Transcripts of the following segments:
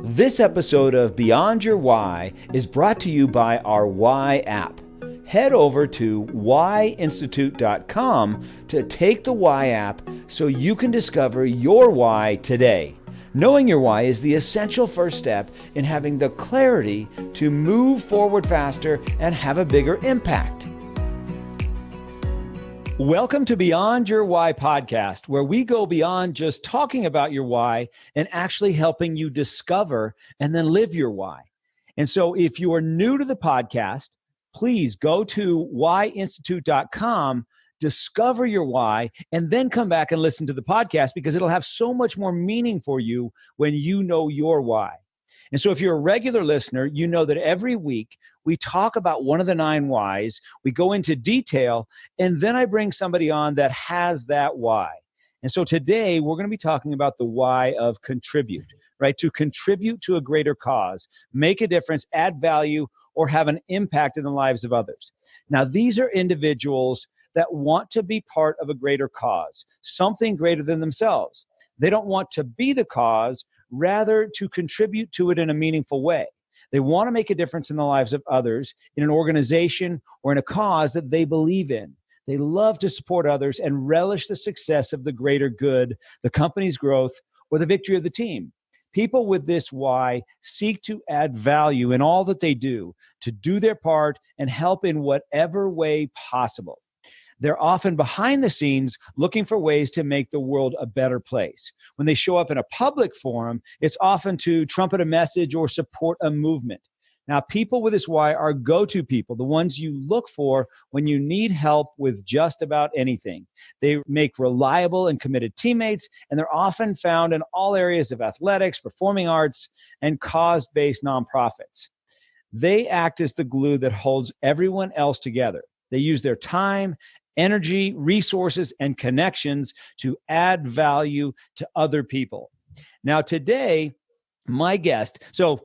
This episode of Beyond Your Why is brought to you by our Why app. Head over to whyinstitute.com to take the Why app so you can discover your why today. Knowing your why is the essential first step in having the clarity to move forward faster and have a bigger impact. Welcome to Beyond Your Why podcast, where we go beyond just talking about your why and actually helping you discover and then live your why. And so if you are new to the podcast, please go to whyinstitute.com, discover your why, and then come back and listen to the podcast because it'll have so much more meaning for you when you know your why. And so if you're a regular listener, you know that every week we talk about one of the 9 whys, we go into detail, and then I bring somebody on that has that why. And so today we're going to be talking about the why of contribute, right? To contribute to a greater cause, make a difference, add value, or have an impact in the lives of others. Now, these are individuals that want to be part of a greater cause, something greater than themselves. They don't want to be the cause, rather to contribute to it in a meaningful way. They want to make a difference in the lives of others, in an organization or in a cause that they believe in. They love to support others and relish the success of the greater good, the company's growth, or the victory of the team. People with this why seek to add value in all that they do, to do their part and help in whatever way possible. They're often behind the scenes looking for ways to make the world a better place. When they show up in a public forum, it's often to trumpet a message or support a movement. Now, people with this why are go-to people, the ones you look for when you need help with just about anything. They make reliable and committed teammates, and they're often found in all areas of athletics, performing arts, and cause-based nonprofits. They act as the glue that holds everyone else together. They use their time, energy, resources, and connections to add value to other people. Now, today, my guest, so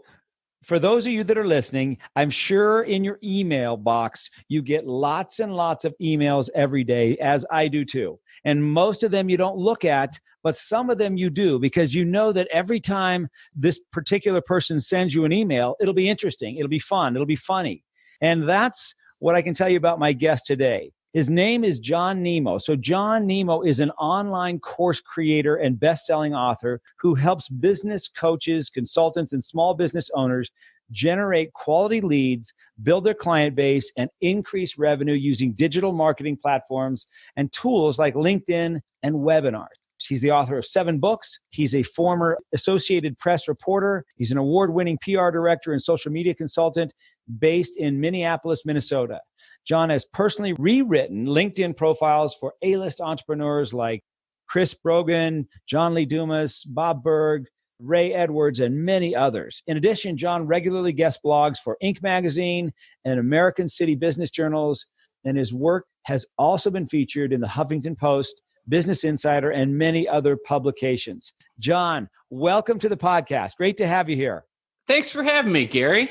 for those of you that are listening, I'm sure in your email box, you get lots and lots of emails every day, as I do too. And most of them you don't look at, but some of them you do, because you know that every time this particular person sends you an email, it'll be interesting, it'll be fun, it'll be funny. And that's what I can tell you about my guest today. His name is John Nemo. So John Nemo is an online course creator and best-selling author who helps business coaches, consultants, and small business owners generate quality leads, build their client base, and increase revenue using digital marketing platforms and tools like LinkedIn and webinars. He's the author of 7 books. He's a former Associated Press reporter. He's an award-winning PR director and social media consultant based in Minneapolis, Minnesota. John has personally rewritten LinkedIn profiles for A-list entrepreneurs like Chris Brogan, John Lee Dumas, Bob Berg, Ray Edwards, and many others. In addition, John regularly guest blogs for Inc. magazine and American City Business Journals, and his work has also been featured in the Huffington Post, Business Insider, and many other publications. John, welcome to the podcast. Great to have you here. Thanks for having me, Gary.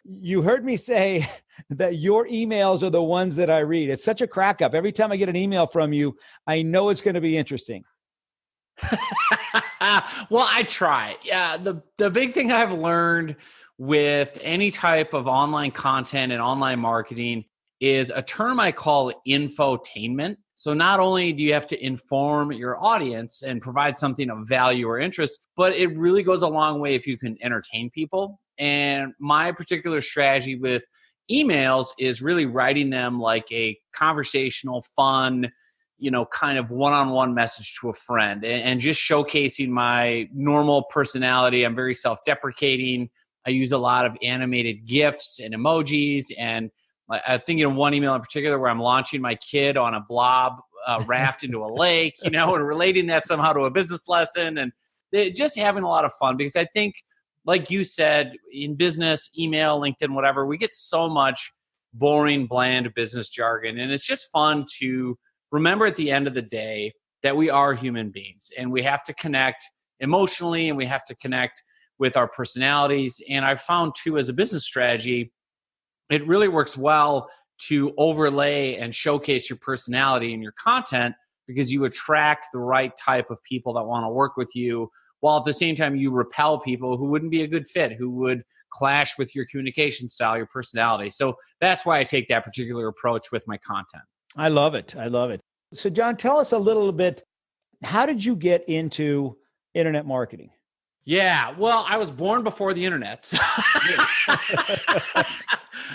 You heard me say that your emails are the ones that I read. It's such a crack up. Every time I get an email from you, I know it's going to be interesting. Well, I try. Yeah, the big thing I've learned with any type of online content and online marketing is a term I call infotainment. So not only do you have to inform your audience and provide something of value or interest, but it really goes a long way if you can entertain people. And my particular strategy with emails is really writing them like a conversational, fun, kind of one-on-one message to a friend and just showcasing my normal personality. I'm very self-deprecating. I use a lot of animated GIFs and emojis. And I think in one email in particular where I'm launching my kid on a blob raft into a lake, and relating that somehow to a business lesson and just having a lot of fun because I think, like you said, in business, email, LinkedIn, whatever, we get so much boring, bland business jargon. And it's just fun to remember at the end of the day that we are human beings and we have to connect emotionally and we have to connect with our personalities. And I've found too, as a business strategy, it really works well to overlay and showcase your personality and your content because you attract the right type of people that want to work with you while at the same time you repel people who wouldn't be a good fit, who would clash with your communication style, your personality. So that's why I take that particular approach with my content. I love it. I love it. So John, tell us a little bit, how did you get into internet marketing? Yeah, well, I was born before the internet.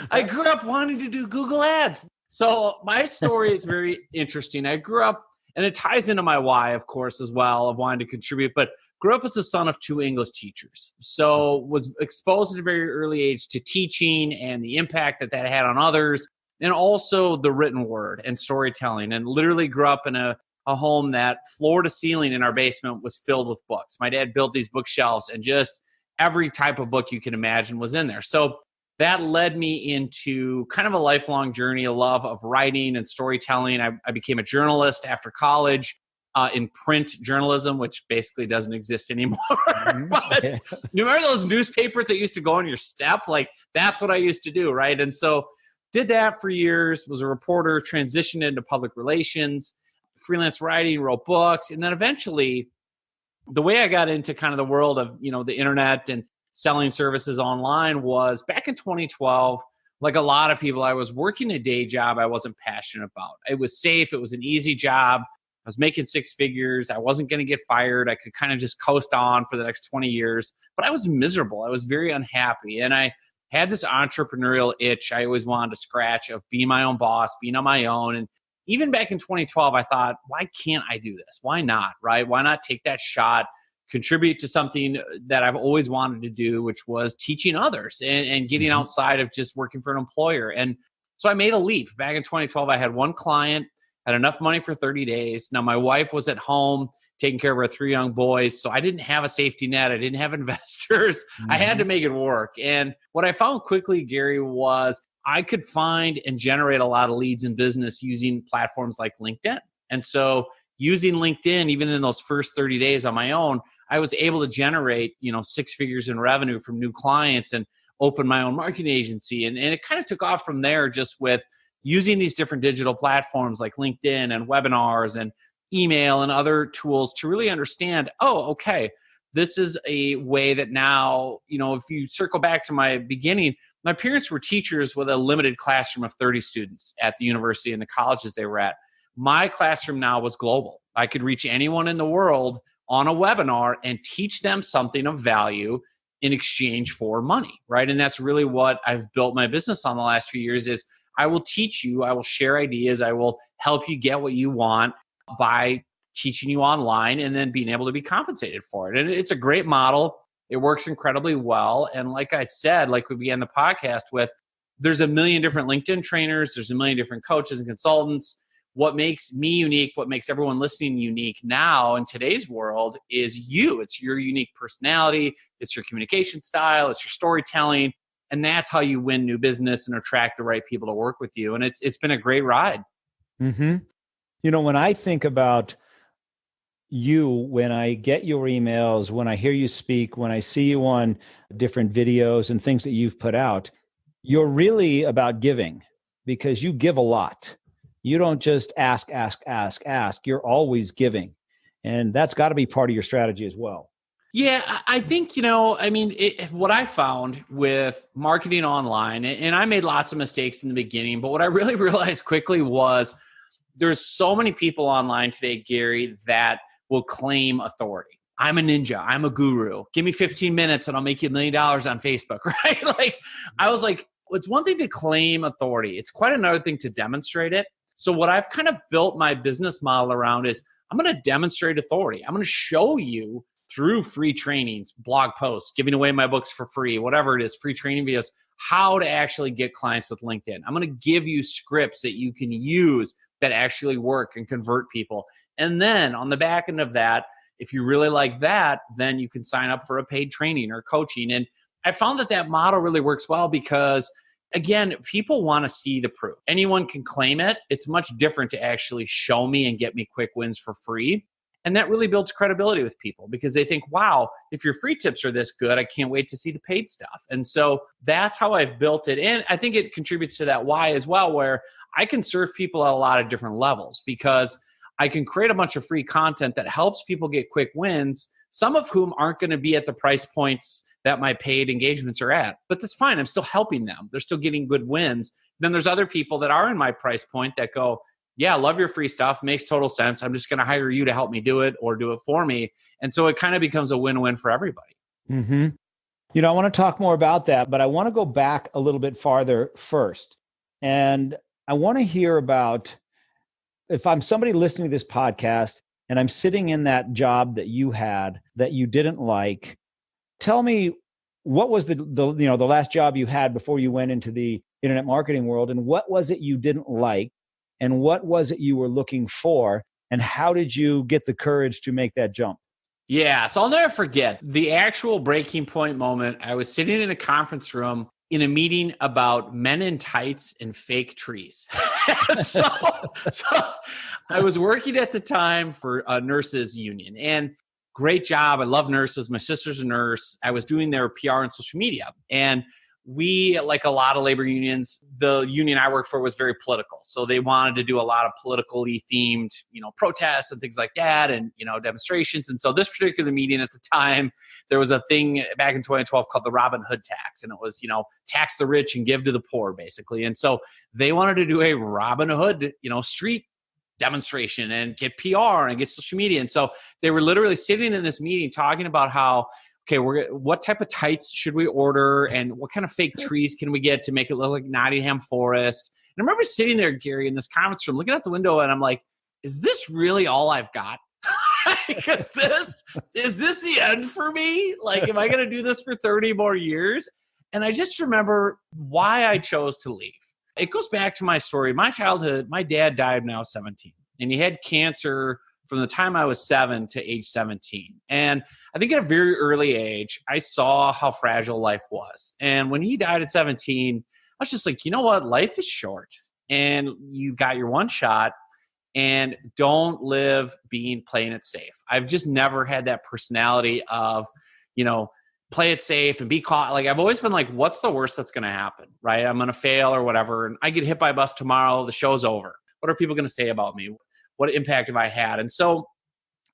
I grew up wanting to do Google Ads. So my story is very interesting. I grew up, and it ties into my why, of course, as well, of wanting to contribute, but grew up as the son of 2 English teachers. So was exposed at a very early age to teaching and the impact that that had on others, and also the written word and storytelling, and literally grew up in a home that floor to ceiling in our basement was filled with books. My dad built these bookshelves, and just every type of book you can imagine was in there. So that led me into kind of a lifelong journey, a love of writing and storytelling. I became a journalist after college in print journalism, which basically doesn't exist anymore. But you remember those newspapers that used to go on your step? Like, that's what I used to do, right? And so did that for years, was a reporter, transitioned into public relations, freelance writing, wrote books. And then eventually, the way I got into kind of the world of, the internet and selling services online was back in 2012. Like a lot of people, I was working a day job I wasn't passionate about. It was safe. It was an easy job. I was making 6 figures. I wasn't going to get fired. I could kind of just coast on for the next 20 years. But I was miserable. I was very unhappy. And I had this entrepreneurial itch I always wanted to scratch of being my own boss, being on my own. And even back in 2012, I thought, why can't I do this? Why not, right? Why not take that shot, contribute to something that I've always wanted to do, which was teaching others and getting outside of just working for an employer. And so I made a leap. Back in 2012, I had one client, had enough money for 30 days. Now, my wife was at home taking care of our 3 young boys, so I didn't have a safety net. I didn't have investors. I had to make it work. And what I found quickly, Gary, was I could find and generate a lot of leads in business using platforms like LinkedIn. And so using LinkedIn, even in those first 30 days on my own, I was able to generate, 6 figures in revenue from new clients and open my own marketing agency. And it kind of took off from there, just with using these different digital platforms like LinkedIn and webinars and email and other tools to really understand, okay, this is a way that now, if you circle back to my beginning, my parents were teachers with a limited classroom of 30 students at the university and the colleges they were at. My classroom now was global. I could reach anyone in the world on a webinar and teach them something of value in exchange for money, right? And that's really what I've built my business on the last few years is I will teach you, I will share ideas, I will help you get what you want by teaching you online and then being able to be compensated for it. And it's a great model. It works incredibly well. And like I said, like we began the podcast with, there's a million different LinkedIn trainers. There's a million different coaches and consultants. What makes me unique, what makes everyone listening unique now in today's world is you. It's your unique personality. It's your communication style. It's your storytelling. And that's how you win new business and attract the right people to work with you. And it's been a great ride. Mm-hmm. When I think about you, when I get your emails, when I hear you speak, when I see you on different videos and things that you've put out, you're really about giving because you give a lot. You don't just ask. You're always giving. And that's got to be part of your strategy as well. Yeah, I think, what I found with marketing online, and I made lots of mistakes in the beginning, but what I really realized quickly was there's so many people online today, Gary, that will claim authority. I'm a ninja. I'm a guru. Give me 15 minutes and I'll make you $1 million on Facebook, right? Like, I was like, it's one thing to claim authority. It's quite another thing to demonstrate it. So what I've kind of built my business model around is I'm going to demonstrate authority. I'm going to show you through free trainings, blog posts, giving away my books for free, whatever it is, free training videos, how to actually get clients with LinkedIn. I'm going to give you scripts that you can use that actually work and convert people. And then on the back end of that, if you really like that, then you can sign up for a paid training or coaching. And I found that model really works well because, again, people want to see the proof. Anyone can claim it. It's much different to actually show me and get me quick wins for free. And that really builds credibility with people because they think, wow, if your free tips are this good, I can't wait to see the paid stuff. And so that's how I've built it. And I think it contributes to that why as well, where I can serve people at a lot of different levels because I can create a bunch of free content that helps people get quick wins some of whom aren't going to be at the price points that my paid engagements are at. But that's fine. I'm still helping them. They're still getting good wins. Then there's other people that are in my price point that go, yeah, I love your free stuff. Makes total sense. I'm just going to hire you to help me do it or do it for me. And so it kind of becomes a win-win for everybody. Mm-hmm. You know, I want to talk more about that, but I want to go back a little bit farther first. And I want to hear about, if I'm somebody listening to this podcast and I'm sitting in that job that you had that you didn't like, tell me, what was the last job you had before you went into the internet marketing world, and what was it you didn't like, and what was it you were looking for, and how did you get the courage to make that jump? Yeah, so I'll never forget the actual breaking point moment. I was sitting in a conference room in a meeting about men in tights and fake trees. so I was working at the time for a nurses union, and great job. I love nurses. My sister's a nurse. I was doing their PR and social media. And we, like a lot of labor unions, the union I worked for was very political. So they wanted to do a lot of politically themed, protests and things like that, and, demonstrations. And so this particular meeting at the time, there was a thing back in 2012 called the Robin Hood tax. And it was, tax the rich and give to the poor, basically. And so they wanted to do a Robin Hood, street demonstration and get PR and get social media. And so they were literally sitting in this meeting talking about how, okay, what type of tights should we order, and what kind of fake trees can we get to make it look like Nottingham Forest? And I remember sitting there, Gary, in this conference room, looking out the window, and I'm like, is this really all I've got? Is this the end for me? Like, am I going to do this for 30 more years? And I just remember why I chose to leave. It goes back to my story. My childhood, my dad died when I was 17, and he had cancer from the time I was 7 to age 17. And I think at a very early age, I saw how fragile life was. And when he died at 17, I was just like, you know what? Life is short, and you got your one shot, and don't live playing it safe. I've just never had that personality of, play it safe and be caught. Like, I've always been like, what's the worst that's going to happen, right? I'm going to fail or whatever. And I get hit by a bus tomorrow. The show's over. What are people going to say about me? What impact have I had? And so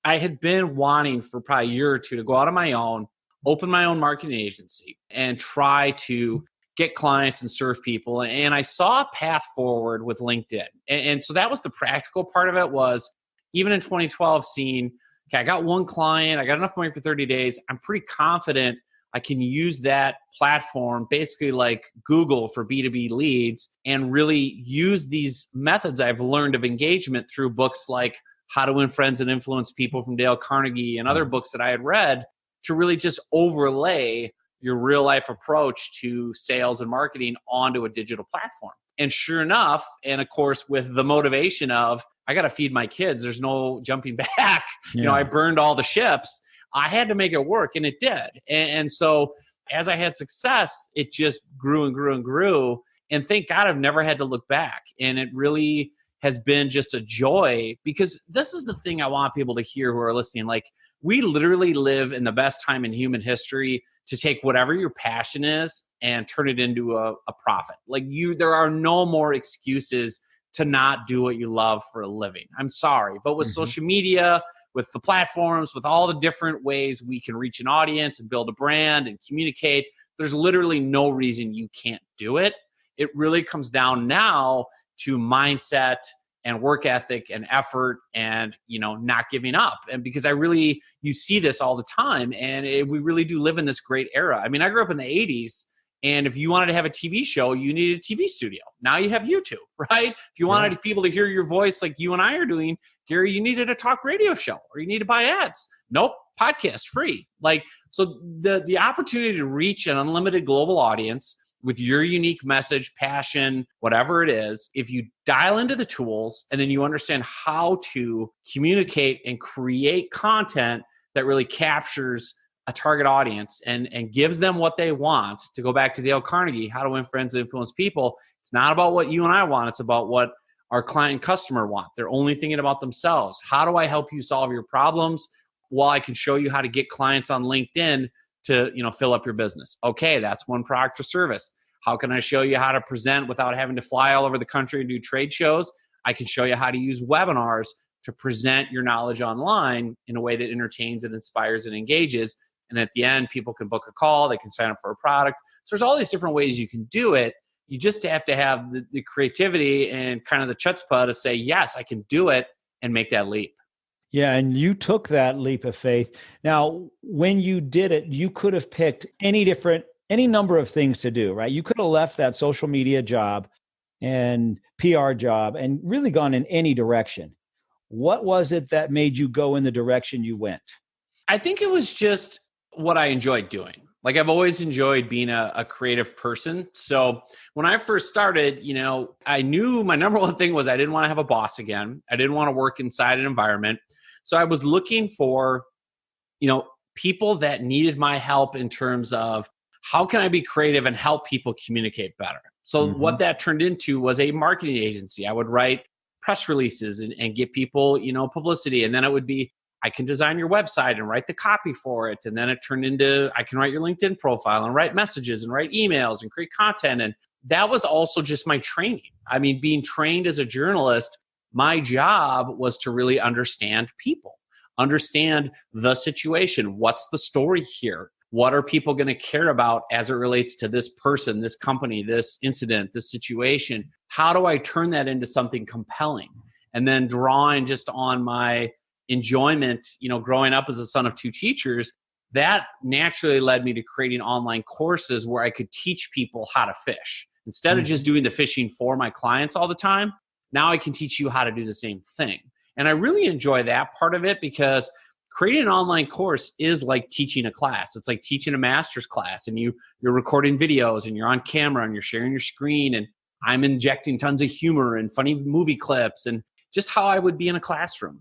I had been wanting for probably a year or two to go out on my own, open my own marketing agency, and try to get clients and serve people. And I saw a path forward with LinkedIn. And so that was the practical part of it, was even in 2012 seeing, okay, I got one client, I got enough money for 30 days. I'm pretty confident I can use that platform, basically like Google for B2B leads, and really use these methods I've learned of engagement through books like How to Win Friends and Influence People from Dale Carnegie and other books that I had read, to really just overlay your real life approach to sales and marketing onto a digital platform. And sure enough, and of course, with the motivation of, I got to feed my kids, there's no jumping back. Yeah. I burned all the ships. I had to make it work, and it did. And so as I had success, it just grew and grew and grew. And thank God I've never had to look back. And it really has been just a joy, because this is the thing I want people to hear who are listening. Like, we literally live in the best time in human history to take whatever your passion is and turn it into a profit. Like, there are no more excuses to not do what you love for a living. I'm sorry. But with social media, with the platforms, with all the different ways we can reach an audience and build a brand and communicate, there's literally no reason you can't do it. It really comes down now to mindset and work ethic and effort and, not giving up. And because you see this all the time, and we really do live in this great era. I mean, I grew up in the 80s, and if you wanted to have a TV show, you needed a TV studio. Now you have YouTube, right? If you wanted people to hear your voice like you and I are doing, Gary, you needed a talk radio show, or you need to buy ads. Nope, podcast free. So the opportunity to reach an unlimited global audience with your unique message, passion, whatever it is, if you dial into the tools and then you understand how to communicate and create content that really captures a target audience and gives them what they want, to go back to Dale Carnegie, How to Win Friends and Influence People, it's not about what you and I want. It's about what our client and customer want. They're only thinking about themselves. How do I help you solve your problems? Well, I can show you how to get clients on LinkedIn to, fill up your business. Okay, that's one product or service. How can I show you how to present without having to fly all over the country and do trade shows? I can show you how to use webinars to present your knowledge online in a way that entertains and inspires and engages. And at the end, people can book a call, they can sign up for a product. So there's all these different ways you can do it. You just have to have the creativity and kind of the chutzpah to say, yes, I can do it, and make that leap. Yeah, and you took that leap of faith. Now, when you did it, you could have picked any number of things to do, right? You could have left that social media job and PR job and really gone in any direction. What was it that made you go in the direction you went? I think it was just what I enjoyed doing. Like, I've always enjoyed being a creative person. So when I first started, I knew my number one thing was I didn't want to have a boss again. I didn't want to work inside an environment. So I was looking for, people that needed my help in terms of how can I be creative and help people communicate better. So what that turned into was a marketing agency. I would write press releases and get people, publicity. And then it would be, I can design your website and write the copy for it. And then it turned into, I can write your LinkedIn profile and write messages and write emails and create content. And that was also just my training. I mean, being trained as a journalist, my job was to really understand people, understand the situation. What's the story here? What are people going to care about as it relates to this person, this company, this incident, this situation? How do I turn that into something compelling? And then drawing just on my enjoyment, growing up as a son of two teachers, that naturally led me to creating online courses where I could teach people how to fish. Instead of just doing the fishing for my clients all the time, now I can teach you how to do the same thing. And I really enjoy that part of it because creating an online course is like teaching a class. It's like teaching a master's class, and you're recording videos and you're on camera and you're sharing your screen, and I'm injecting tons of humor and funny movie clips and just how I would be in a classroom.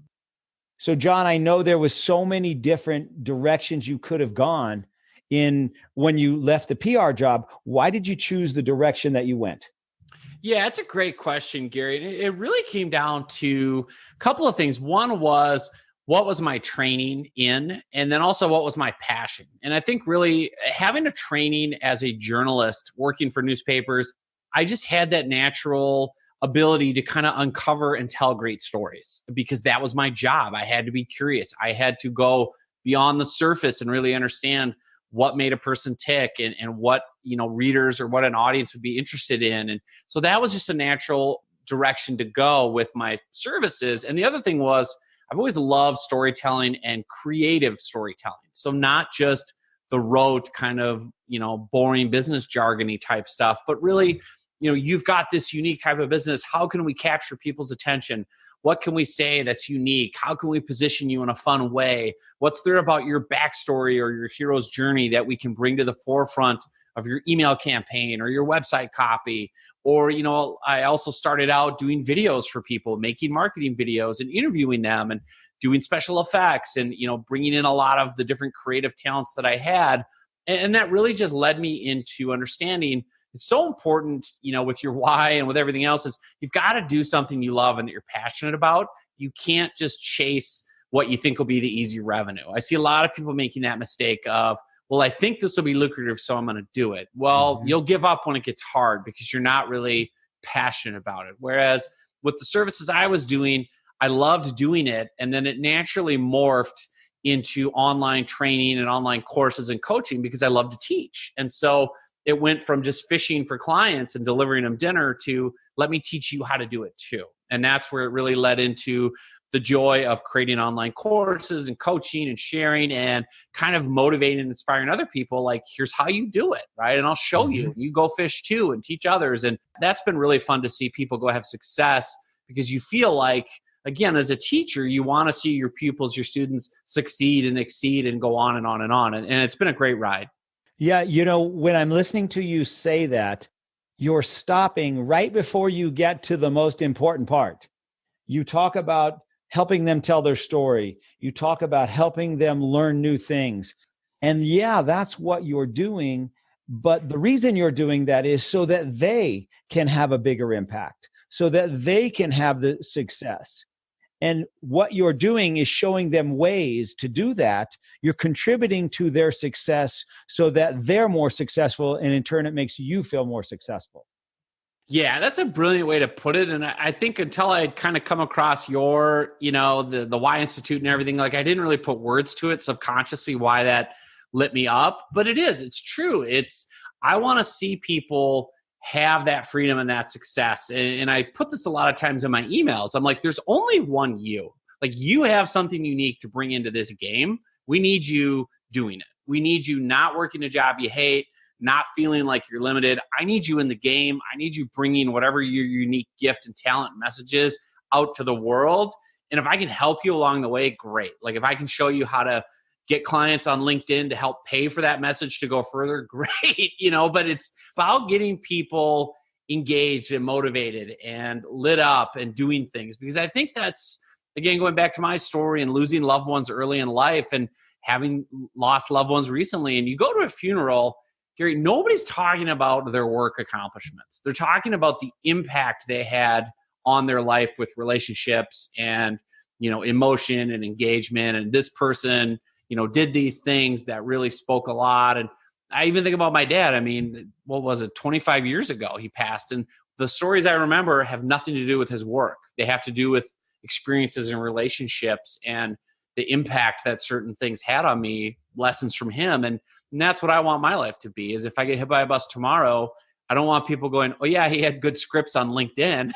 So, John, I know there was so many different directions you could have gone in when you left the PR job. Why did you choose the direction that you went? Yeah, it's a great question, Gary. It really came down to a couple of things. One was, what was my training in? And then also, what was my passion? And I think really having a training as a journalist working for newspapers, I just had that natural ability to kind of uncover and tell great stories because that was my job. I had to be curious. I had to go beyond the surface and really understand what made a person tick and what, readers or what an audience would be interested in. And so that was just a natural direction to go with my services. And the other thing was, I've always loved storytelling and creative storytelling. So not just the rote kind of, boring business jargony type stuff, but really, you've got this unique type of business. How can we capture people's attention? What can we say that's unique? How can we position you in a fun way? What's there about your backstory or your hero's journey that we can bring to the forefront of your email campaign or your website copy? Or, I also started out doing videos for people, making marketing videos and interviewing them and doing special effects and, bringing in a lot of the different creative talents that I had. And that really just led me into understanding it's so important, with your why and with everything else is you've got to do something you love and that you're passionate about. You can't just chase what you think will be the easy revenue. I see a lot of people making that mistake of, well, I think this will be lucrative, so I'm going to do it. Well, you'll give up when it gets hard because you're not really passionate about it. Whereas with the services I was doing, I loved doing it. And then it naturally morphed into online training and online courses and coaching because I love to teach. And so it went from just fishing for clients and delivering them dinner to let me teach you how to do it too. And that's where it really led into the joy of creating online courses and coaching and sharing and kind of motivating and inspiring other people. Like, here's how you do it, right? And I'll show you. You go fish too and teach others. And that's been really fun to see people go have success because you feel like, again, as a teacher, you want to see your pupils, your students succeed and exceed and go on and on and on. And it's been a great ride. Yeah, when I'm listening to you say that, you're stopping right before you get to the most important part. You talk about helping them tell their story. You talk about helping them learn new things. And yeah, that's what you're doing. But the reason you're doing that is so that they can have a bigger impact, so that they can have the success. And what you're doing is showing them ways to do that. You're contributing to their success so that they're more successful. And in turn, it makes you feel more successful. Yeah, that's a brilliant way to put it. And I think until I kind of come across your, the Why Institute and everything, like I didn't really put words to it subconsciously why that lit me up. But it's true. I want to see people have that freedom and that success. And I put this a lot of times in my emails. I'm like, there's only one you. Like you have something unique to bring into this game. We need you doing it. We need you not working a job you hate, not feeling like you're limited. I need you in the game. I need you bringing whatever your unique gift and talent and message is out to the world. And if I can help you along the way, great. Like if I can show you how to get clients on LinkedIn to help pay for that message to go further, great. But it's about getting people engaged and motivated and lit up and doing things. Because I think that's, again, going back to my story and losing loved ones early in life and having lost loved ones recently. And you go to a funeral, Gary, nobody's talking about their work accomplishments. They're talking about the impact they had on their life with relationships and, emotion and engagement. And this person, did these things that really spoke a lot. And I even think about my dad. I mean, what was it? 25 years ago, he passed. And the stories I remember have nothing to do with his work. They have to do with experiences and relationships and the impact that certain things had on me, lessons from him. And that's what I want my life to be, is if I get hit by a bus tomorrow, I don't want people going, oh yeah, he had good scripts on LinkedIn.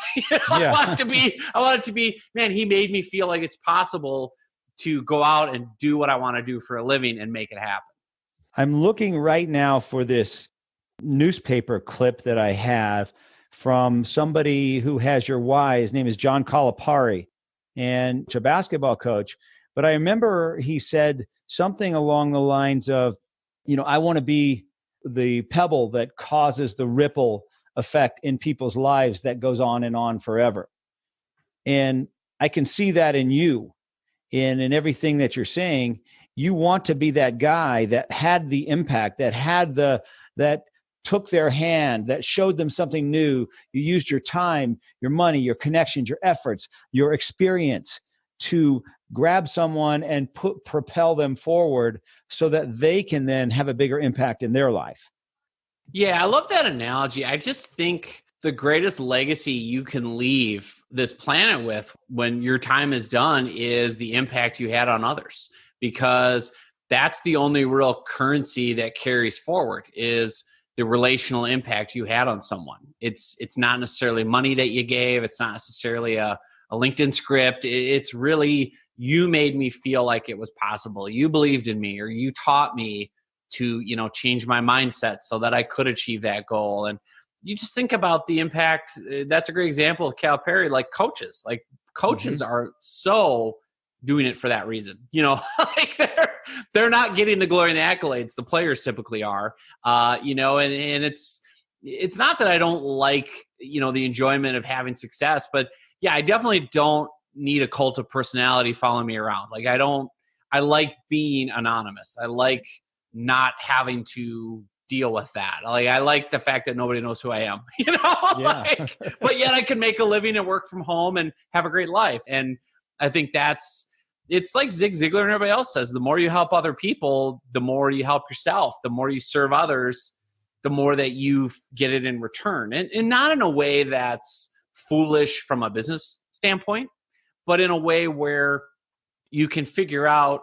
I want it to be, man, he made me feel like it's possible to go out and do what I want to do for a living and make it happen. I'm looking right now for this newspaper clip that I have from somebody who has your why. His name is John Calipari, and he's a basketball coach. But I remember he said something along the lines of, I want to be the pebble that causes the ripple effect in people's lives that goes on and on forever. And I can see that in you and in everything that you're saying. You want to be that guy that had the impact, that took their hand, that showed them something new. You used your time, your money, your connections, your efforts, your experience to grab someone and propel them forward so that they can then have a bigger impact in their life. Yeah, I love that analogy. I just think the greatest legacy you can leave this planet with when your time is done is the impact you had on others, because that's the only real currency that carries forward is the relational impact you had on someone. It's not necessarily money that you gave. It's not necessarily a LinkedIn script. It's really, you made me feel like it was possible. You believed in me, or you taught me to, change my mindset so that I could achieve that goal. And you just think about the impact. That's a great example of Calipari, like coaches. Like coaches are so doing it for that reason. Like they're not getting the glory and the accolades the players typically are. And it's not that I don't like, the enjoyment of having success, but yeah, I definitely don't need a cult of personality following me around. Like I like being anonymous. I like not having to deal with that. Like I like the fact that nobody knows who I am, Yeah. But yet I can make a living and work from home and have a great life. And I think it's like Zig Ziglar and everybody else says, the more you help other people, the more you help yourself, the more you serve others, the more that you get it in return. And not in a way that's foolish from a business standpoint, but in a way where you can figure out,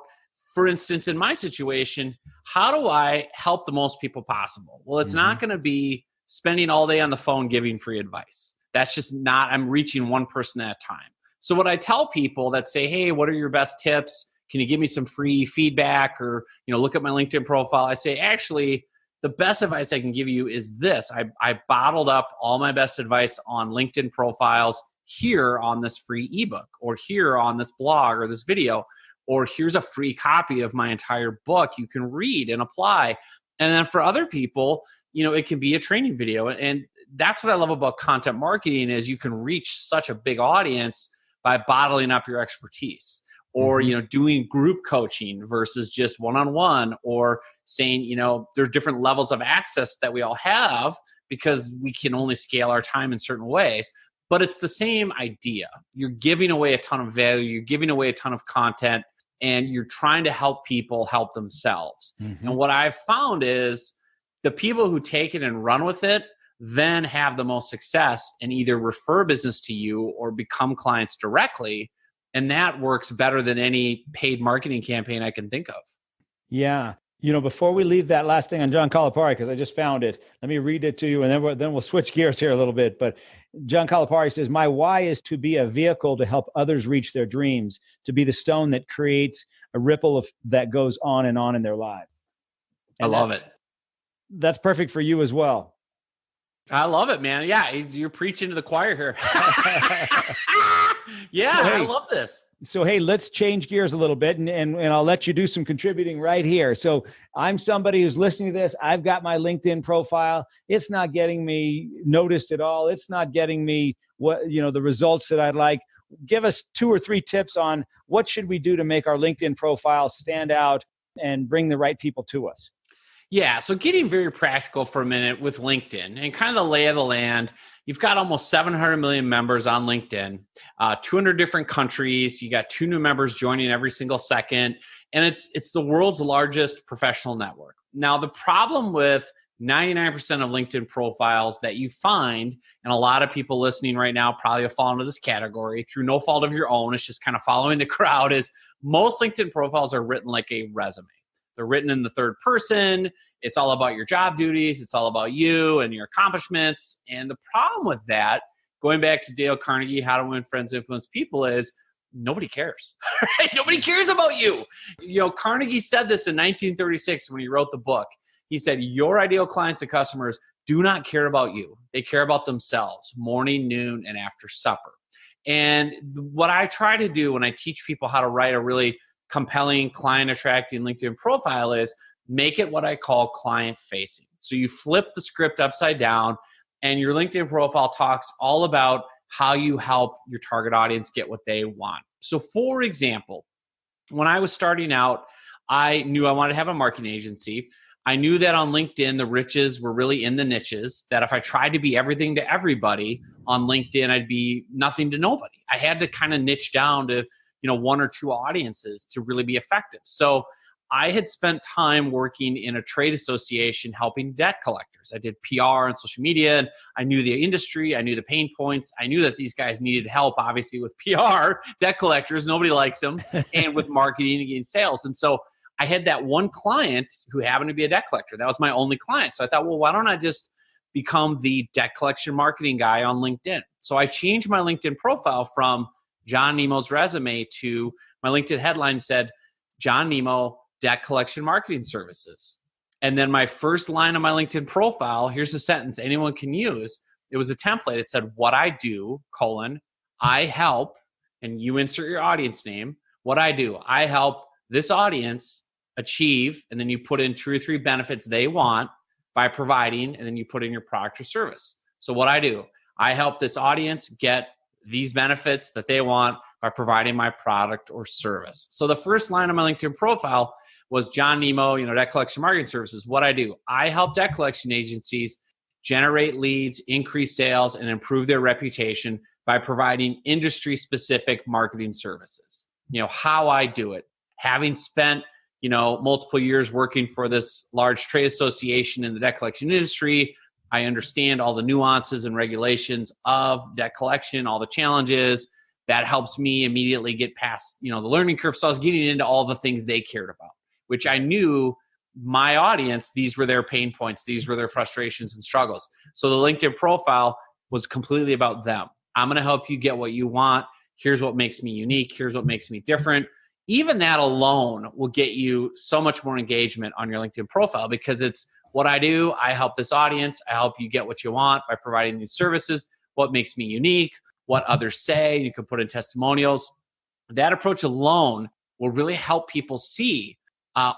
for instance, in my situation, how do I help the most people possible? Well, it's not going to be spending all day on the phone giving free advice. That's just not, I'm reaching one person at a time. So what I tell people that say, hey, what are your best tips? Can you give me some free feedback, or, look at my LinkedIn profile? I say, actually, the best advice I can give you is this. I bottled up all my best advice on LinkedIn profiles here on this free ebook, or here on this blog or this video, or here's a free copy of my entire book you can read and apply. And then for other people, it can be a training video. And that's what I love about content marketing is you can reach such a big audience by bottling up your expertise, or, doing group coaching versus just one-on-one, or saying, there are different levels of access that we all have because we can only scale our time in certain ways. But it's the same idea. You're giving away a ton of value. You're giving away a ton of content, and you're trying to help people help themselves. And what I've found is the people who take it and run with it, then have the most success and either refer business to you or become clients directly. And that works better than any paid marketing campaign I can think of. Yeah. Before we leave that last thing on John Calipari, because I just found it, let me read it to you, and then we'll switch gears here a little bit. But John Calipari says, my why is to be a vehicle to help others reach their dreams, to be the stone that creates a ripple that goes on in their lives. And I love it. That's perfect for you as well. I love it, man. Yeah, you're preaching to the choir here. Yeah, so, hey, I love this. So, hey, let's change gears a little bit, and I'll let you do some contributing right here. So I'm somebody who's listening to this. I've got my LinkedIn profile. It's not getting me noticed at all. It's not getting me the results that I'd like. Give us 2 or 3 tips on what should we do to make our LinkedIn profile stand out and bring the right people to us. Yeah, so getting very practical for a minute with LinkedIn and kind of the lay of the land. You've got almost 700 million members on LinkedIn, 200 different countries. You got 2 new members joining every single second, and it's the world's largest professional network. Now, the problem with 99% of LinkedIn profiles that you find, and a lot of people listening right now probably have fallen into this category through no fault of your own, it's just kind of following the crowd, is most LinkedIn profiles are written like a resume. They're written in the third person. It's all about your job duties. It's all about you and your accomplishments. And the problem with that, going back to Dale Carnegie, How to Win Friends, Influence People, is nobody cares. Right? Nobody cares about you. Carnegie said this in 1936 when he wrote the book. He said, your ideal clients and customers do not care about you. They care about themselves, morning, noon, and after supper. And what I try to do when I teach people how to write a really compelling, client attracting LinkedIn profile is make it what I call client facing. So you flip the script upside down and your LinkedIn profile talks all about how you help your target audience get what they want. So for example, when I was starting out, I knew I wanted to have a marketing agency. I knew that on LinkedIn, the riches were really in the niches, that if I tried to be everything to everybody on LinkedIn, I'd be nothing to nobody. I had to kind of niche down to 1 or 2 audiences to really be effective. So I had spent time working in a trade association helping debt collectors. I did PR and social media, and I knew the industry. I knew the pain points. I knew that these guys needed help, obviously, with PR, debt collectors. Nobody likes them, and with marketing and getting sales. And so I had that one client who happened to be a debt collector. That was my only client. So I thought, well, why don't I just become the debt collection marketing guy on LinkedIn? So I changed my LinkedIn profile from John Nemo's resume to my LinkedIn headline said, John Nemo, debt collection marketing services. And then my first line of my LinkedIn profile, here's a sentence anyone can use. It was a template. It said, what I do, I help, and you insert your audience name. What I do, I help this audience achieve, and then you put in 2 or 3 benefits they want by providing, and then you put in your product or service. So what I do, I help this audience get these benefits that they want by providing my product or service. So the first line of my LinkedIn profile was John Nemo, debt collection marketing services. What I do, I help debt collection agencies generate leads, increase sales, and improve their reputation by providing industry-specific marketing services. How I do it, having spent multiple years working for this large trade association in the debt collection industry, I understand all the nuances and regulations of debt collection, all the challenges. That helps me immediately get past, the learning curve. So I was getting into all the things they cared about, which I knew my audience, these were their pain points. These were their frustrations and struggles. So the LinkedIn profile was completely about them. I'm going to help you get what you want. Here's what makes me unique. Here's what makes me different. Even that alone will get you so much more engagement on your LinkedIn profile because it's what I do. I help this audience. I help you get what you want by providing these services. What makes me unique, what others say. You can put in testimonials. That approach alone will really help people see,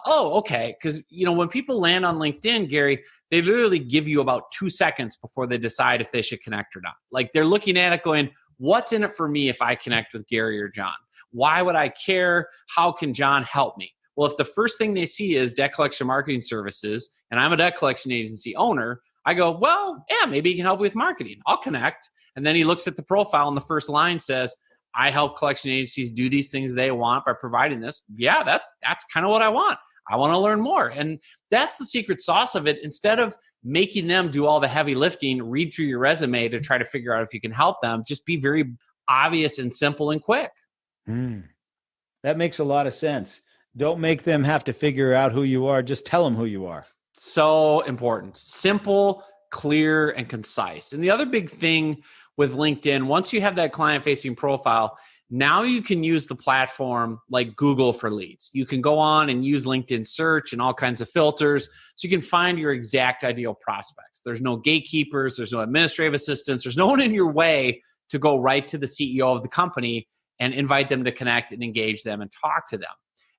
okay. Because, when people land on LinkedIn, Gary, they literally give you about 2 seconds before they decide if they should connect or not. Like they're looking at it going, what's in it for me if I connect with Gary or John? Why would I care? How can John help me? Well, if the first thing they see is debt collection marketing services, and I'm a debt collection agency owner, I go, well, yeah, maybe he can help with marketing. I'll connect. And then he looks at the profile and the first line says, I help collection agencies do these things they want by providing this. Yeah, that's kind of what I want. I want to learn more. And that's the secret sauce of it. Instead of making them do all the heavy lifting, read through your resume to try to figure out if you can help them, just be very obvious and simple and quick. That makes a lot of sense. Don't make them have to figure out who you are. Just tell them who you are. So important. Simple, clear, and concise. And the other big thing with LinkedIn, once you have that client-facing profile, now you can use the platform like Google for leads. You can go on and use LinkedIn search and all kinds of filters so you can find your exact ideal prospects. There's no gatekeepers. There's no administrative assistants. There's no one in your way to go right to the CEO of the company and invite them to connect and engage them and talk to them.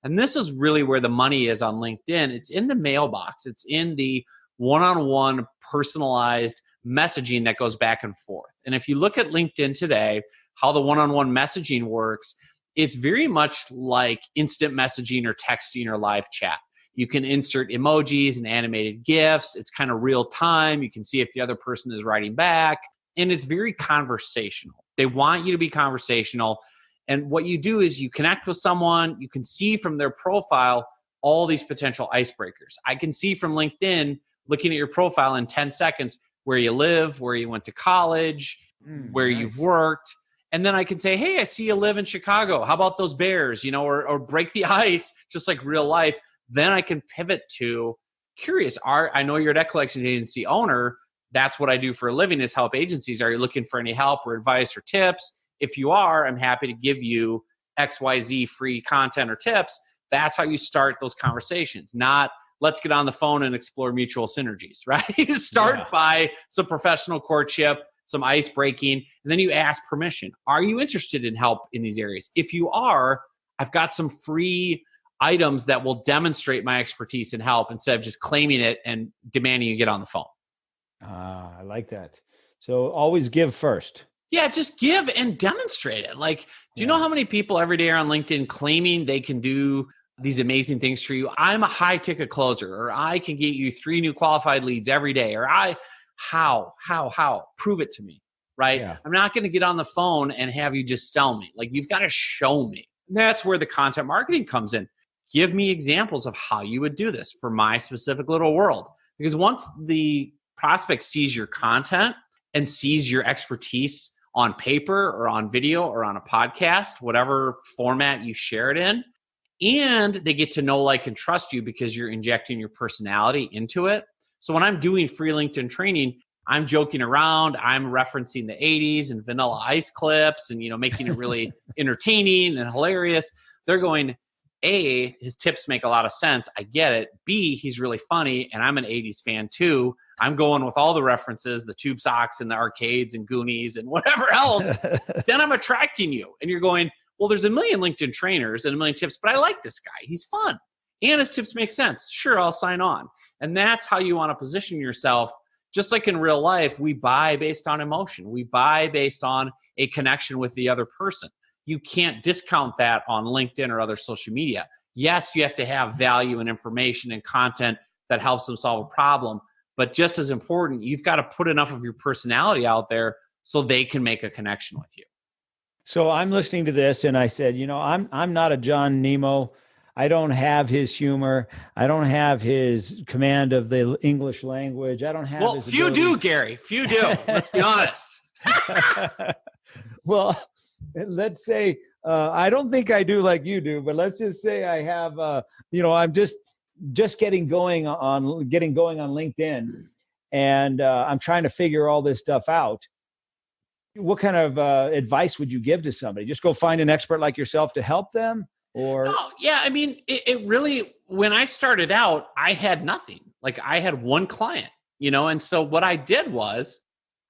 And this is really where the money is on LinkedIn. It's in the mailbox. It's in the one-on-one personalized messaging that goes back and forth. And if you look at LinkedIn today, how the one-on-one messaging works, it's very much like instant messaging or texting or live chat. You can insert emojis and animated GIFs. It's kind of real time. You can see if the other person is writing back. And it's very conversational. They want you to be conversational. And what you do is you connect with someone. You can see from their profile all these potential icebreakers. I can see from LinkedIn, looking at your profile in 10 seconds, where you live, where you went to college, where you've worked. And then I can say, hey, I see you live in Chicago. How about those Bears, or break the ice, just like real life. Then I can pivot to curious. I know you're a debt collection agency owner. That's what I do for a living is help agencies. Are you looking for any help or advice or tips? If you are, I'm happy to give you XYZ free content or tips. That's how you start those conversations, not let's get on the phone and explore mutual synergies, right? You start by some professional courtship, some ice breaking, and then you ask permission. Are you interested in help in these areas? If you are, I've got some free items that will demonstrate my expertise and help instead of just claiming it and demanding you get on the phone. I like that. So always give first. Yeah, just give and demonstrate it. Like, do you know how many people every day are on LinkedIn claiming they can do these amazing things for you? I'm a high ticket closer, or I can get you 3 new qualified leads every day, or how? Prove it to me, right? Yeah. I'm not going to get on the phone and have you just sell me. Like, you've got to show me. And that's where the content marketing comes in. Give me examples of how you would do this for my specific little world. Because once the prospect sees your content and sees your expertise on paper or on video or on a podcast, whatever format you share it in, and they get to know, like, and trust you because you're injecting your personality into it. So when I'm doing free LinkedIn training, I'm joking around. I'm referencing the 80s and Vanilla Ice clips and, making it really entertaining and hilarious. They're going, A, his tips make a lot of sense. I get it. B, he's really funny. And I'm an 80s fan too. I'm going with all the references, the tube socks and the arcades and Goonies and whatever else. Then I'm attracting you. And you're going, well, there's a million LinkedIn trainers and a million tips, but I like this guy. He's fun. And his tips make sense. Sure, I'll sign on. And that's how you want to position yourself. Just like in real life, we buy based on emotion. We buy based on a connection with the other person. You can't discount that on LinkedIn or other social media. Yes, you have to have value and information and content that helps them solve a problem. But just as important, you've got to put enough of your personality out there so they can make a connection with you. So I'm listening to this and I said, I'm not a John Nemo. I don't have his humor. I don't have his command of the English language. I don't have his few ability. Do, Gary. Few do. Let's be honest. Well, let's say I don't think I do like you do, but let's just say I have. I'm just getting going on LinkedIn, and I'm trying to figure all this stuff out. What kind of advice would you give to somebody? Just go find an expert like yourself to help them? Or no, yeah, I mean, it really, when I started out, I had nothing. Like, I had one client, and so what I did was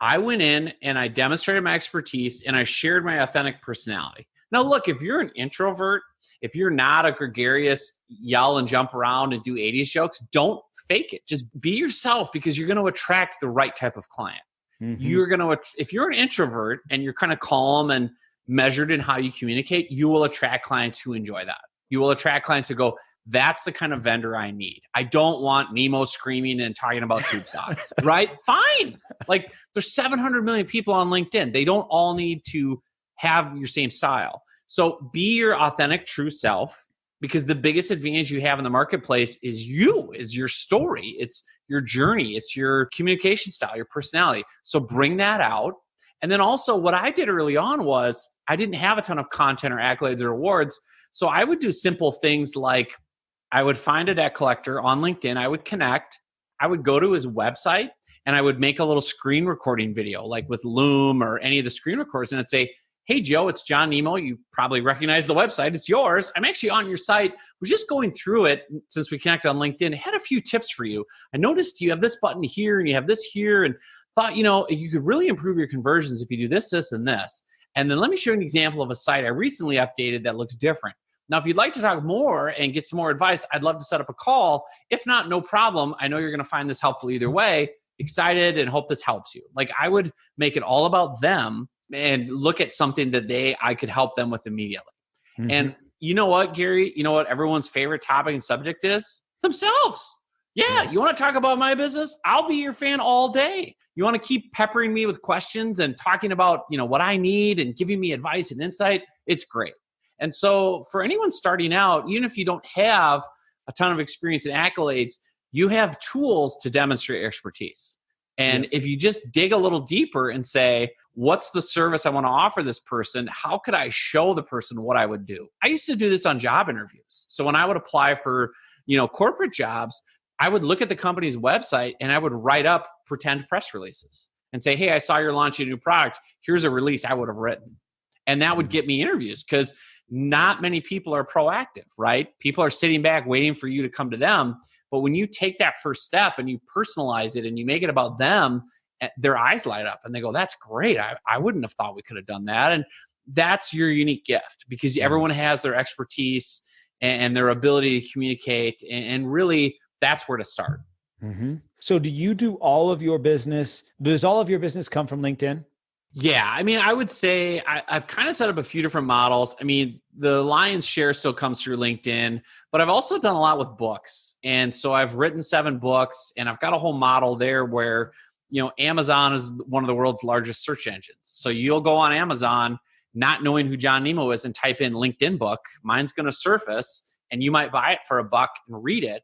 I went in and I demonstrated my expertise and I shared my authentic personality. Now, look, if you're an introvert, if you're not a gregarious, yell and jump around and do 80s jokes, don't fake it. Just be yourself, because you're going to attract the right type of client. Mm-hmm. If you're an introvert and you're kind of calm and measured in how you communicate, you will attract clients who enjoy that. You will attract clients who go, that's the kind of vendor I need. I don't want Nemo screaming and talking about tube socks, right? Fine. Like, there's 700 million people on LinkedIn. They don't all need to have your same style. So be your authentic, true self. because the biggest advantage you have in the marketplace is your story. It's your journey. It's your communication style, your personality. So bring that out. And then also what I did early on was I didn't have a ton of content or accolades or awards. So I would do simple things like I would find a debt collector on LinkedIn. I would connect. I would go to his website and I would make a little screen recording video, like with Loom or any of the screen recorders. And I'd say, hey, Joe, it's John Nemo. You probably recognize the website. It's yours. I'm actually on your site. We're just going through it since we connected on LinkedIn. I had a few tips for you. I noticed you have this button here and you have this here and thought, you could really improve your conversions if you do this, this, and this. And then let me show you an example of a site I recently updated that looks different. Now, if you'd like to talk more and get some more advice, I'd love to set up a call. If not, no problem. I know you're going to find this helpful either way. Excited and hope this helps you. Like I would make it all about them and look at something that I could help them with immediately. Mm-hmm. And you know what, Gary? You know what everyone's favorite topic and subject is? Themselves. Yeah, you want to talk about my business? I'll be your fan all day. You want to keep peppering me with questions and talking about, what I need and giving me advice and insight? It's great. And so for anyone starting out, even if you don't have a ton of experience and accolades, you have tools to demonstrate your expertise. And if you just dig a little deeper and say, what's the service I want to offer this person? How could I show the person what I would do? I used to do this on job interviews. So when I would apply for, corporate jobs, I would look at the company's website and I would write up pretend press releases and say, hey, I saw you're launching a new product. Here's a release I would have written. And that would get me interviews because not many people are proactive, right? People are sitting back waiting for you to come to them. But when you take that first step and you personalize it and you make it about them, their eyes light up and they go, that's great. I wouldn't have thought we could have done that. And that's your unique gift because everyone has their expertise and their ability to communicate. And really, that's where to start. Mm-hmm. So do you do all of your business? Does all of your business come from LinkedIn? Yeah. I mean, I would say I've kind of set up a few different models. I mean, the lion's share still comes through LinkedIn, but I've also done a lot with books. And so I've written 7 books and I've got a whole model there where, Amazon is one of the world's largest search engines. So you'll go on Amazon not knowing who John Nemo is and type in LinkedIn book. Mine's going to surface and you might buy it for $1 and read it,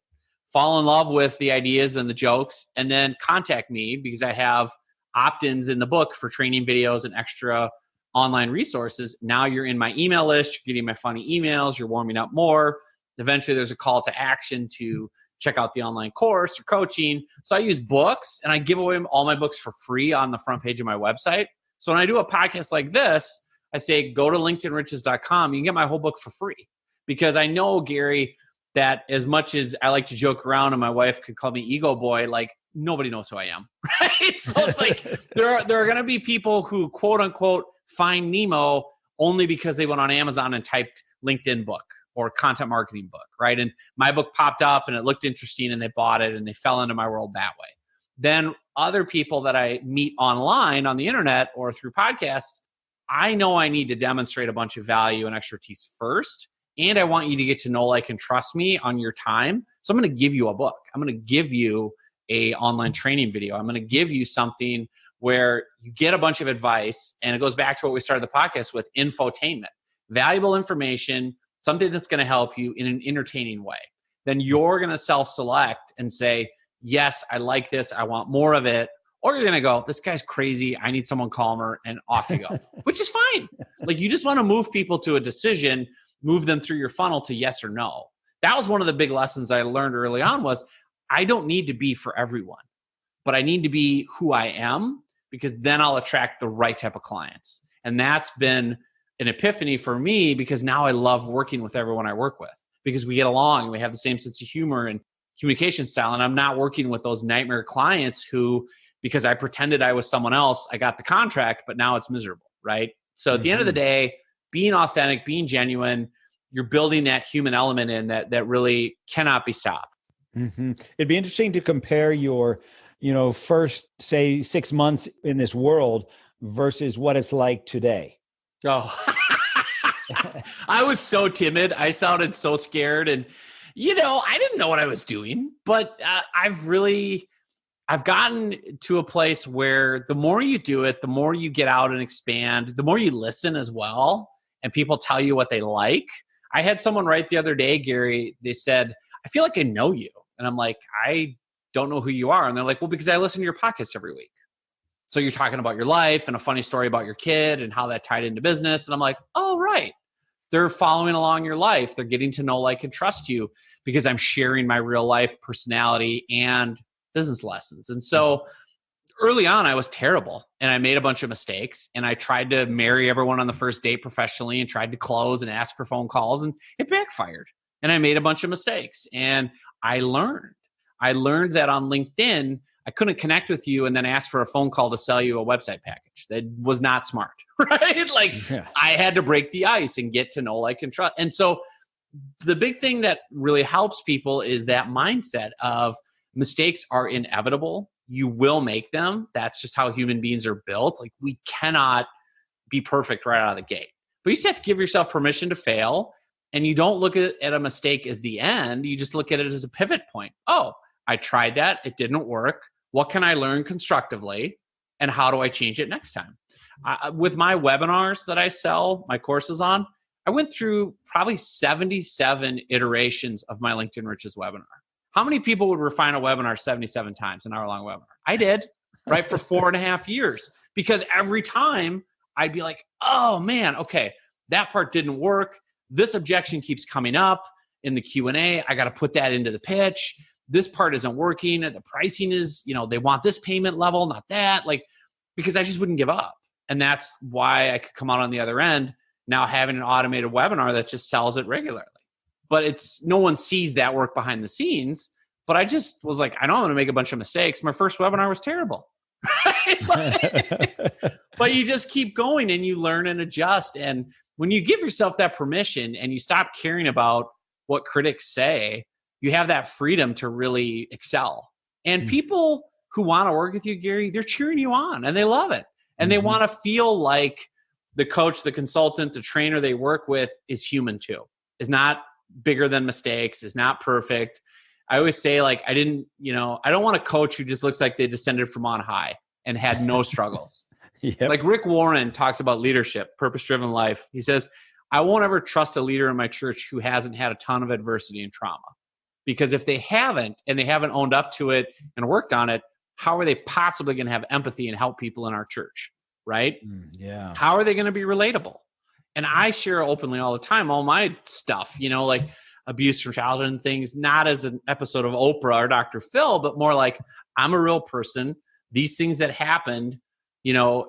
fall in love with the ideas and the jokes, and then contact me because I have opt-ins in the book for training videos and extra online resources. Now you're in my email list, you're getting my funny emails, you're warming up more. Eventually there's a call to action to check out the online course or coaching. So I use books and I give away all my books for free on the front page of my website. So when I do a podcast like this, I say, go to linkedinriches.com. You can get my whole book for free because I know, Gary, that as much as I like to joke around and my wife could call me ego boy, like nobody knows who I am, right? So it's like there are going to be people who quote unquote find Nemo only because they went on Amazon and typed LinkedIn book or content marketing book, right? And my book popped up and it looked interesting and they bought it and they fell into my world that way. Then other people that I meet online on the internet or through podcasts, I know I need to demonstrate a bunch of value and expertise first. And I want you to get to know, like, and trust me on your time. So I'm going to give you a book. I'm going to give you a online training video. I'm going to give you something where you get a bunch of advice. And it goes back to what we started the podcast with, infotainment, valuable information, something that's going to help you in an entertaining way. Then you're going to self-select and say, yes, I like this. I want more of it. Or you're going to go, this guy's crazy. I need someone calmer, and off you go, which is fine. Like, you just want to move people to a decision, move them through your funnel to yes or no. That was one of the big lessons I learned early on was I don't need to be for everyone, but I need to be who I am because then I'll attract the right type of clients. And that's been an epiphany for me because now I love working with everyone I work with because we get along and we have the same sense of humor and communication style. And I'm not working with those nightmare clients who, because I pretended I was someone else, I got the contract, but now it's miserable, right? So at the end of the day, being authentic, being genuine, you're building that human element in that really cannot be stopped. Mm-hmm. It'd be interesting to compare your, first, say, 6 months in this world versus what it's like today. Oh, I was so timid. I sounded so scared. And, I didn't know what I was doing, but I've gotten to a place where the more you do it, the more you get out and expand, the more you listen as well, and people tell you what they like. I had someone write the other day, Gary, they said, I feel like I know you. And I'm like, I don't know who you are. And they're like, well, because I listen to your podcast every week. So you're talking about your life and a funny story about your kid and how that tied into business. And I'm like, oh, right. They're following along your life. They're getting to know, like, and trust you because I'm sharing my real life personality and business lessons. And so early on, I was terrible and I made a bunch of mistakes and I tried to marry everyone on the first date professionally and tried to close and ask for phone calls, and it backfired. And I made a bunch of mistakes and I learned. I learned that on LinkedIn, I couldn't connect with you and then ask for a phone call to sell you a website package. That was not smart, right? Like I had to break the ice and get to know, like, and trust. And so the big thing that really helps people is that mindset of mistakes are inevitable. You will make them. That's just how human beings are built. Like, we cannot be perfect right out of the gate. But you just have to give yourself permission to fail. And you don't look at a mistake as the end. You just look at it as a pivot point. Oh, I tried that. It didn't work. What can I learn constructively? And how do I change it next time? With my webinars that I sell my courses on, I went through probably 77 iterations of my LinkedIn Riches webinar. How many people would refine a webinar 77 times, an hour-long webinar? I did, right, for 4.5 years. Because every time I'd be like, oh, man, okay, that part didn't work. This objection keeps coming up in the Q&A. I got to put that into the pitch. This part isn't working. The pricing is, they want this payment level, not that. Like, because I just wouldn't give up. And that's why I could come out on the other end now having an automated webinar that just sells it regularly. But no one sees that work behind the scenes. But I just was like, I know I'm going to make a bunch of mistakes. My first webinar was terrible. But you just keep going and you learn and adjust. And when you give yourself that permission and you stop caring about what critics say, you have that freedom to really excel. And people who want to work with you, Gary, they're cheering you on and they love it. And they want to feel like the coach, the consultant, the trainer they work with is human too, is not bigger than mistakes, is not perfect. I always say, like, I don't want a coach who just looks like they descended from on high and had no struggles. Yep. Like Rick Warren talks about leadership, purpose-driven life. He says, I won't ever trust a leader in my church who hasn't had a ton of adversity and trauma. Because if they haven't, and they haven't owned up to it and worked on it, how are they possibly going to have empathy and help people in our church, right? Yeah. How are they going to be relatable? And I share openly all the time, all my stuff, like abuse from childhood and things, not as an episode of Oprah or Dr. Phil, but more like, I'm a real person. These things that happened,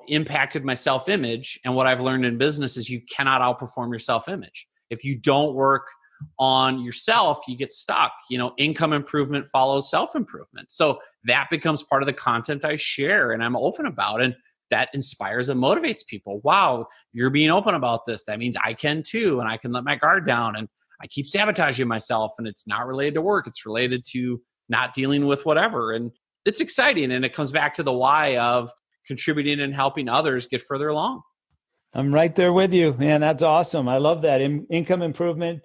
impacted my self-image. And what I've learned in business is you cannot outperform your self-image. If you don't work on yourself, you get stuck. Income improvement follows self-improvement. So that becomes part of the content I share and I'm open about. And that inspires and motivates people. Wow, you're being open about this. That means I can too. And I can let my guard down. And I keep sabotaging myself. And it's not related to work. It's related to not dealing with whatever. And it's exciting. And it comes back to the why of contributing and helping others get further along. I'm right there with you, man. That's awesome. I love that. Income improvement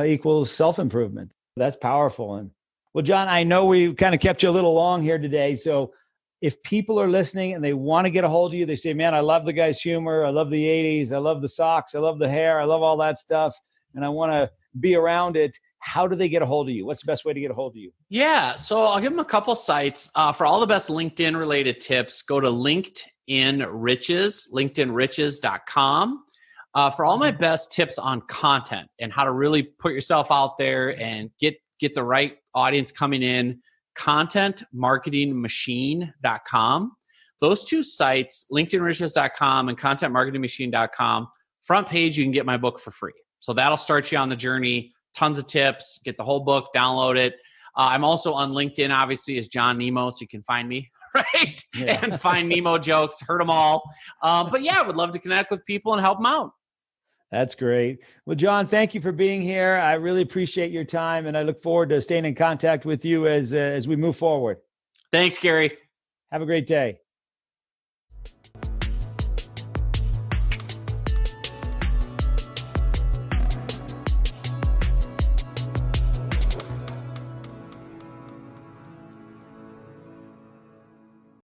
equals self-improvement. That's powerful. And well, John, I know we kind of kept you a little long here today. So if people are listening and they want to get a hold of you, they say, man, I love the guy's humor. I love the 80s. I love the socks. I love the hair. I love all that stuff. And I want to be around it. How do they get a hold of you? What's the best way to get a hold of you? Yeah. So I'll give them a couple sites. For all the best LinkedIn related tips, go to LinkedIn Riches, linkedinriches.com. For all my best tips on content and how to really put yourself out there and get the right audience coming in, contentmarketingmachine.com. Those two sites, linkedinriches.com and contentmarketingmachine.com, front page, you can get my book for free. So that'll start you on the journey. Tons of tips, get the whole book, download it. I'm also on LinkedIn, obviously, as John Nemo, so you can find me, right? Yeah. And find Nemo jokes, heard them all. But yeah, I would love to connect with people and help them out. That's great. Well, John, thank you for being here. I really appreciate your time, and I look forward to staying in contact with you as we move forward. Thanks, Gary. Have a great day.